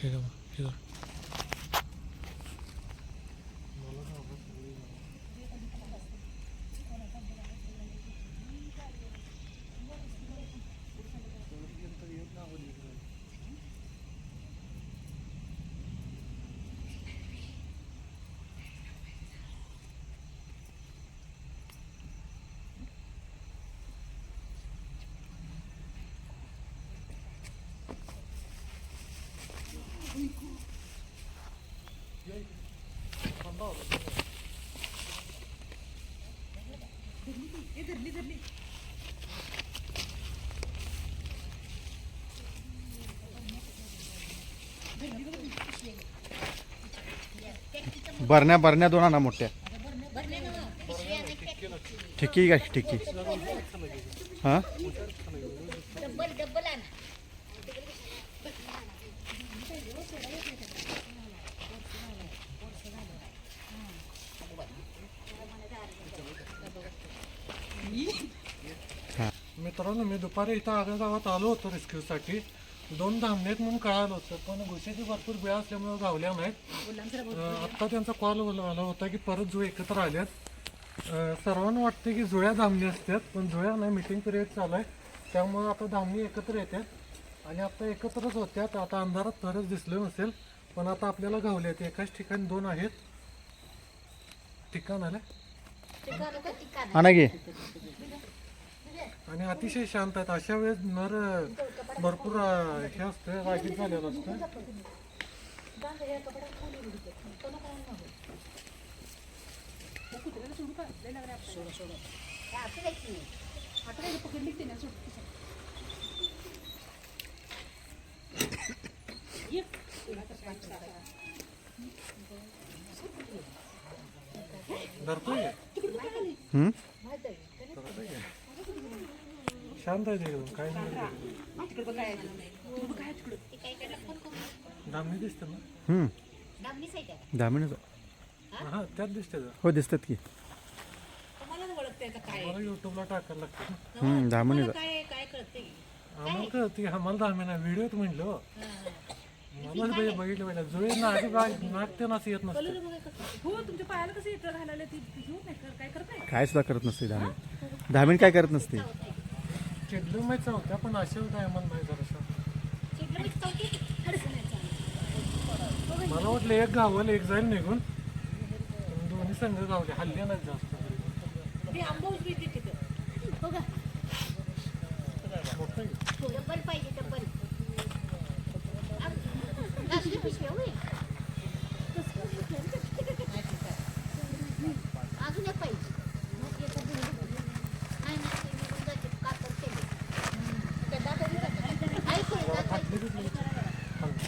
हे बघा, हे बघा. बरण्या दोन आणा मोठ्या. ठिकी का ठिकी? हां मित्रांनो, मी दुपारी इथं आग्रा गावात आलो होतो रेस्क्यूसाठी. 2 धामणे आहेत म्हणून कळालं होतं, पण घुशीची भरपूर वेळ असल्यामुळे गावल्या नाहीत. आत्ता त्यांचा कॉल आला होता की परत जुळे एकत्र आल्यात. सर्वांना वाटते की जुळ्या धामणी असतात, पण जुळ्या नाही. मीटिंग पिरियड चालू आहे, त्यामुळे आता धामणी एकत्र येतात आणि आता एकत्रच होत्यात. आता अंधारात तरच दिसलं नसेल, पण आता आपल्याला गावल्यात. एकाच ठिकाणी 2 आहेत. ठिकाण आलं आणा घे. आणि अतिशय शांत आहेत. अशा वेळेस नर भरपूर हे असतं, रागीत झालेलं असतं. धरतोय शांत आहे एकदम, काय नाही. धामणी दिसते ना? धामणीच हा, त्यात दिसते. हो दिसतात की. मला युट्यूबला टाकायला लागतं. धामणीच आम्हाला कळते, आम्हाला धामी नाही. व्हिडिओत म्हणलं मला बघितलं पाहिजे. जुळे ना आधी नाक ते असं येत नसतं. काय सुद्धा करत नसते धामीण. धामीण काय करत नसते. चिडलं माहीत चौथ्या, पण अशा काय आम्हाला नाही जराशा. मला वाटलं एक गावल एक जाईल निघून, पण दोन्ही संघ गावले. हल्ले नाही जास्त. मोठं आहे.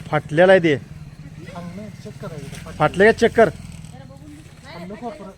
फाटलेला आहे ते. खाल्लं चेक करायचं. फाटले का चेक कर. खाल्लं कोपरं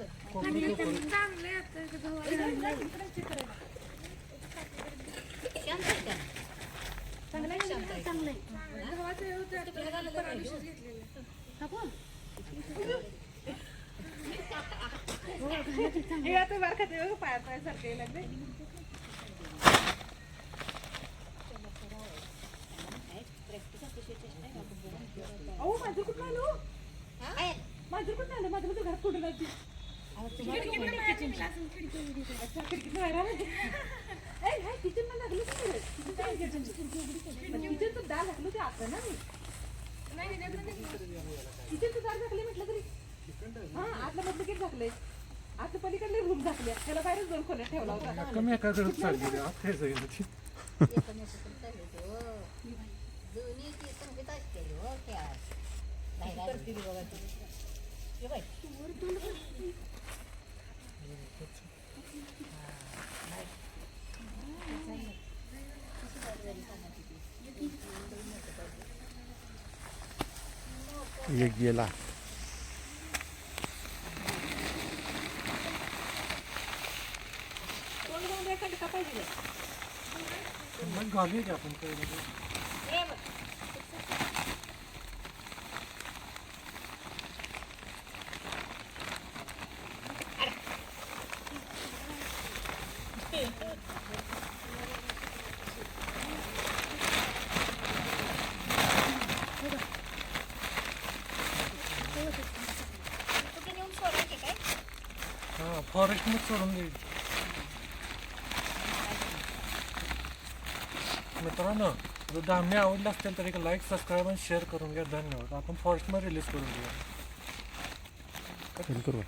आता पलीकडले रूम झाकले, त्याला बाहेरच 2 खोल्या ठेवला होता. कमी एकाकडे चालली आता जाईल. एक गेला. मग घालूया की आपण काही. हा फॉरेस्ट मध्ये सोडून देईल. मित्रांनो जर धान्य आवडलं असेल तर एक लाईक सबस्क्राईब आणि शेअर करून घ्या. धन्यवाद. आपण फॉरेस्ट मध्ये रिलीज करून घेऊया. करू